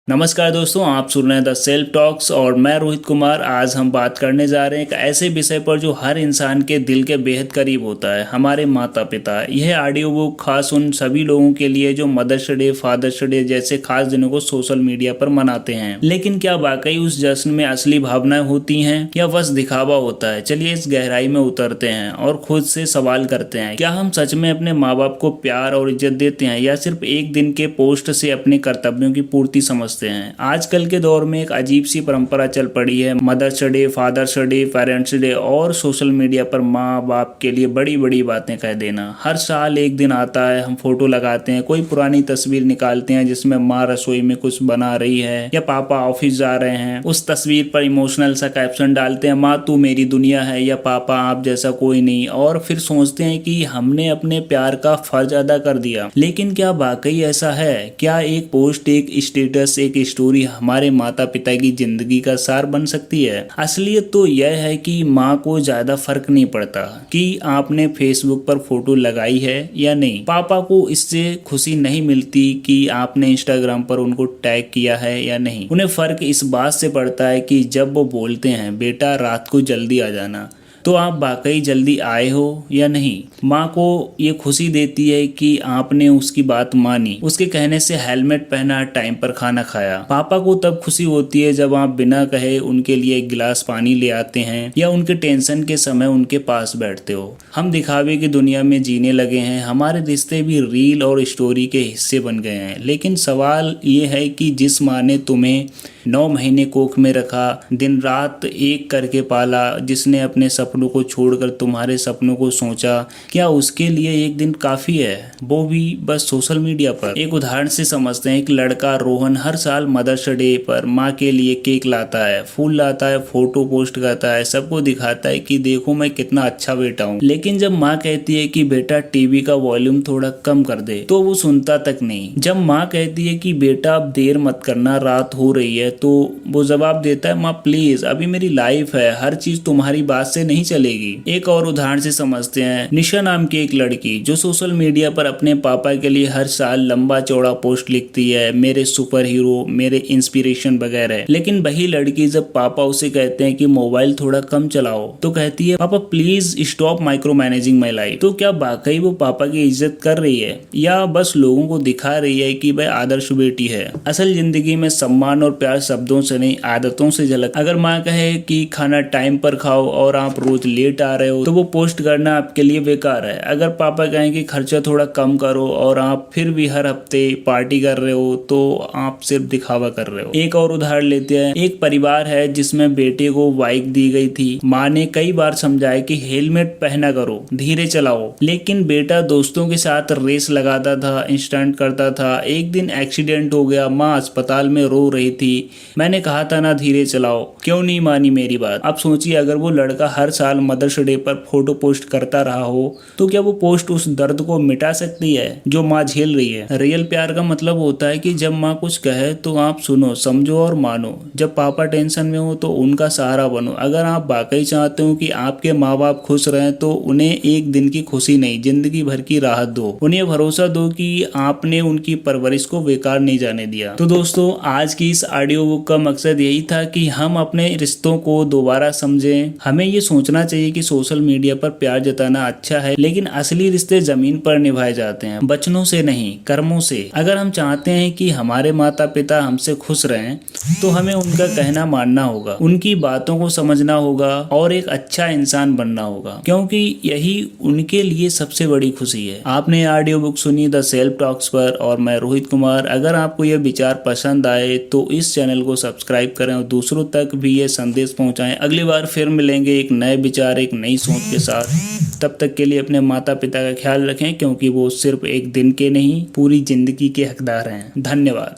नमस्कार दोस्तों, आप सुन रहे हैं द सेल्फ टॉक्स और मैं रोहित कुमार। आज हम बात करने जा रहे हैं एक ऐसे विषय पर जो हर इंसान के दिल के बेहद करीब होता है, हमारे माता पिता। यह ऑडियो बुक खास उन सभी लोगों के लिए जो मदर्स डे, फादर्स डे जैसे खास दिनों को सोशल मीडिया पर मनाते हैं। लेकिन क्या वाकई उस जश्न में असली भावनाएं होती हैं या बस दिखावा होता है? चलिए इस गहराई में उतरते हैं और खुद से सवाल करते हैं, क्या हम सच में अपने माँ बाप को प्यार और इज्जत देते हैं या सिर्फ एक दिन के पोस्ट से अपने कर्तव्यों की पूर्ति समझते हैं। आजकल के दौर में एक अजीब सी परंपरा चल पड़ी है, mother's day, father's day, parents day और सोशल मीडिया पर माँ बाप के लिए बड़ी बड़ी बातें कह देना। हर साल एक दिन आता है, हम फोटो लगाते हैं, कोई पुरानी तस्वीर निकालते हैं जिसमें माँ रसोई में कुछ बना रही है या पापा ऑफिस जा रहे हैं। उस तस्वीर पर इमोशनल सा कैप्शन डालते हैं, माँ तू मेरी दुनिया है या पापा आप जैसा कोई नहीं, और फिर सोचते हैं कि हमने अपने प्यार का फर्ज अदा कर दिया। लेकिन क्या वाकई ऐसा है? क्या एक पोस्ट, एक स्टेटस, एक स्टोरी हमारे माता पिता की जिंदगी का सार बन सकती है? असलियत तो यह है कि माँ को ज्यादा फर्क नहीं पड़ता कि आपने फेसबुक पर फोटो लगाई है या नहीं। पापा को इससे खुशी नहीं मिलती कि आपने इंस्टाग्राम पर उनको टैग किया है या नहीं। उन्हें फर्क इस बात से पड़ता है कि जब वो बोलते हैं बेटा रात को जल्दी आ जाना, तो आप वाकई जल्दी आए हो या नहीं। माँ को ये खुशी देती है कि आपने उसकी बात मानी, उसके कहने से हेलमेट पहना, टाइम पर खाना खाया। पापा को तब खुशी होती है जब आप बिना कहे उनके लिए एक गिलास पानी ले आते हैं या उनके टेंशन के समय उनके पास बैठते हो। हम दिखावे की दुनिया में जीने लगे हैं, हमारे रिश्ते भी रील और स्टोरी के हिस्से बन गए हैं। लेकिन सवाल ये है कि जिस माँ ने तुम्हें 9 महीने कोख में रखा, दिन रात एक करके पाला, जिसने अपने सपनों को छोड़कर तुम्हारे सपनों को सोचा, क्या उसके लिए एक दिन काफी है? वो भी बस सोशल मीडिया पर। एक उदाहरण से समझते हैं। एक लड़का रोहन हर साल मदर्स डे पर माँ के लिए केक लाता है, फूल लाता है, फोटो पोस्ट करता है, सबको दिखाता है कि देखो मैं कितना अच्छा बेटा हूँ। लेकिन जब माँ कहती है कि बेटा टीवी का वॉल्यूम थोड़ा कम कर दे, तो वो सुनता तक नहीं। जब माँ कहती है कि बेटा अब देर मत करना, रात हो रही है, तो वो जवाब देता है माँ प्लीज अभी मेरी लाइफ है, हर चीज तुम्हारी बात से नहीं चलेगी। एक और उदाहरण से समझते हैं। निशा नाम की एक लड़की जो सोशल मीडिया पर अपने पापा के लिए हर साल लंबा चौड़ा पोस्ट लिखती है, मेरे सुपर हीरो, मेरे इंस्पिरेशन वगैरह। लेकिन वही लड़की जब पापा उसे कहते हैं कि मोबाइल थोड़ा कम चलाओ, तो कहती है पापा please stop micro managing my life. तो क्या वाकई वो पापा की इज्जत कर रही है या बस लोगों को दिखा रही है कि वह आदर्श बेटी है? असल जिंदगी में सम्मान और प्यार शब्दों से नहीं, आदतों से झलक। अगर माँ कहे कि खाना टाइम पर खाओ और आप रोज लेट आ रहे हो, तो वो पोस्ट करना आपके लिए बेकार है। अगर पापा कहें कि खर्चा थोड़ा कम करो और आप फिर भी हर हफ्ते पार्टी कर रहे हो, तो आप सिर्फ दिखावा कर रहे हो। एक और उदाहरण लेते हैं। एक परिवार है जिसमें बेटे को बाइक दी गई थी। माँ ने कई बार समझाया कि हेलमेट पहना करो, धीरे चलाओ, लेकिन बेटा दोस्तों के साथ रेस लगाता था, इंस्टंट करता था। एक दिन एक्सीडेंट हो गया, माँ अस्पताल में रो रही थी। मैंने कहा था ना धीरे चलाओ, क्यों नहीं मानी मेरी बात? अब सोचिए अगर वो लड़का हर साल मदर्स डे पर फोटो पोस्ट करता रहा हो, तो क्या वो पोस्ट उस दर्द को मिटा सकती है जो माँ झेल रही है? रियल प्यार का मतलब होता है कि जब माँ कुछ कहे तो आप सुनो, समझो और मानो। जब पापा टेंशन में हो तो उनका सहारा बनो। अगर आप वाकई चाहते हो कि आपके माँ बाप खुश रहें, तो उन्हें एक दिन की खुशी नहीं, जिंदगी भर की राहत दो। उन्हें भरोसा दो कि आपने उनकी परवरिश को बेकार नहीं जाने दिया। तो दोस्तों, आज की इस ऑडियो बुक का मकसद यही था कि हम अपने रिश्तों को दोबारा समझें। हमें ये सोचना चाहिए कि सोशल मीडिया पर प्यार जताना अच्छा है, लेकिन असली रिश्ते जमीन पर निभाए जाते हैं, वचनों से नहीं, कर्मों से। अगर हम चाहते हैं कि हमारे माता पिता हमसे खुश रहें, तो हमें उनका कहना मानना होगा, उनकी बातों को समझना होगा और एक अच्छा इंसान बनना होगा, क्योंकि यही उनके लिए सबसे बड़ी खुशी है। आपने ऑडियो बुक सुनी द सेल्फ टॉक्स पर, और मैं रोहित कुमार। अगर आपको यह विचार पसंद आए तो इस चैनल को सब्सक्राइब करें और दूसरों तक भी ये संदेश पहुंचाएं। अगली बार फिर मिलेंगे एक नए विचार, एक नई सोच के साथ। तब तक के लिए अपने माता पिता का ख्याल रखें, क्योंकि वो सिर्फ एक दिन के नहीं, पूरी जिंदगी के हकदार हैं। धन्यवाद।